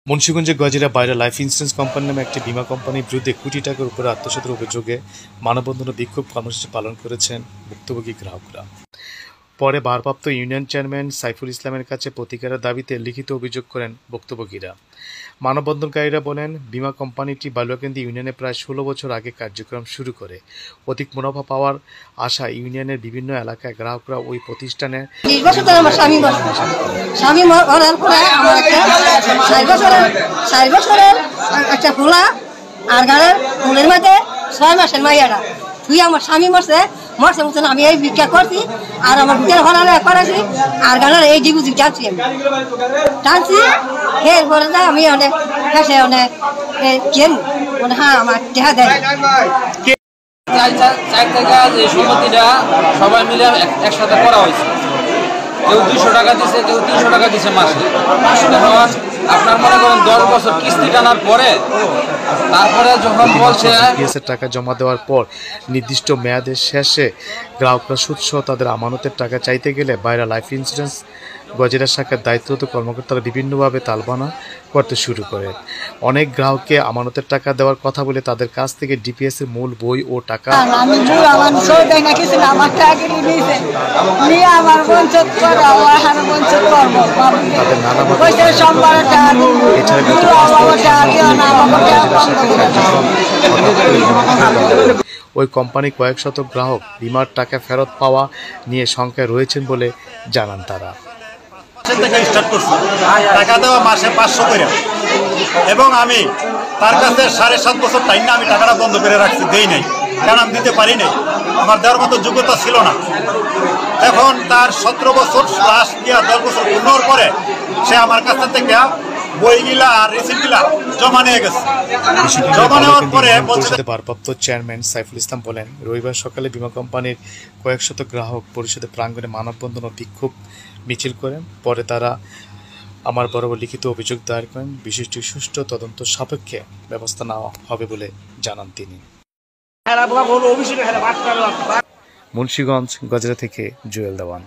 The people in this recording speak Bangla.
মুন্সিগঞ্জের গজেরা বাইরা লাইফ ইন্স্যুরেন্স কোম্পানি নামে একটি বীমা কোম্পানির বিরুদ্ধে কোটি টাকার উপরে আত্মসাতের অভিযোগে মানববন্ধন ও বিক্ষোভ কর্মসূচি পালন করেছেন ভুক্তভোগী গ্রাহকরা। পরে ভারপ্রাপ্ত ইউনিয়ন চেয়ারম্যান সাইফুল ইসলামের কাছে প্রতিকারের দাবিতে লিখিত অভিযোগ করেন ভুক্তভোগীরা। মানববন্ধনকারীরা বলেন, বীমা কোম্পানিটি বালুয়াকান্দি ইউনিয়নে প্রায় ১৬ বছর আগে কার্যক্রম শুরু করে অধিক মুনাফা পাওয়ার আশা ইউনিয়নের বিভিন্ন এলাকায় গ্রাহকরা ওই প্রতিষ্ঠানে তুই আমার স্বামী মরছে মতন আমি এই ভিক্ষা করছি আর আমার বুকের ভাড়া করেছি আর গানের এই ডিবুজি টানছি এরপরে আমি অনেক হেসে অনেক কেন হ্যাঁ আমার টেহা দেয় সম্মতিটা সবাই মিলে একসাথে করা হয়েছে। কেউ ২০০ টাকা দিছে, কেউ ৩০০ টাকা দিছে মাসে। এখন আপনার মনে করেন ১০ বছর কিস্তি টানার পরে তারপরে যখন বলছে টাকা জমা দেওয়ার পর নির্দিষ্ট মেয়াদের শেষে গ্রাহকরা সুদসহ তাদের আমানতের টাকা চাইতে গেলে বাইরা লাইফ ইন্স্যুরেন্স গজেরা শাখার দায়িত্বরত কর্মকর্তারা বিভিন্নভাবে তালবানা করতে শুরু করে। অনেক গ্রাহককে আমানতের টাকা দেওয়ার কথা বলে তাদের কাছ থেকে ডিপিএস এর মূল বই ও টাকা তাদের ওই কোম্পানি কয়েক শত গ্রাহক বীমার টাকা ফেরত পাওয়া নিয়ে শঙ্কায় রয়েছেন বলে জানান তারা। টাকা দেওয়া মাসে 500 করে এবং আমি তার কাছে 7.5 বছর টাইম না আমি টাকাটা বন্ধ করে রাখছি, দেই নাই, কারণ আমি দিতে পারি নাই, আমার দেওয়ার মতো যোগ্যতা ছিল না। এখন তার 17 বছর লাস্ট দিয়া 10 বছর পূর্ণর পরে সে আমার কাছ থেকে বইগুলা আর রিসিপ্টগুলা জমা নিয়ে গেছে। জমা নেওয়ার পরে ভারপ্রাপ্ত চেয়ারম্যান সাইফুল ইসলাম বলেন, রবিবার সকালে বীমা কোম্পানির কয়েক শত গ্রাহক পরিষদের প্রাঙ্গণে মানববন্ধন ও বিক্ষোভ মিছিল করেন। পরে তারা আমার বরাবর লিখিত অভিযোগ দায়ের করেন। বিষয়টি সুষ্ঠু তদন্ত সাপেক্ষে ব্যবস্থা নেওয়া হবে বলে জানান তিনি। মুন্সিগঞ্জ গজরা থেকে জুয়েল দেওয়ান।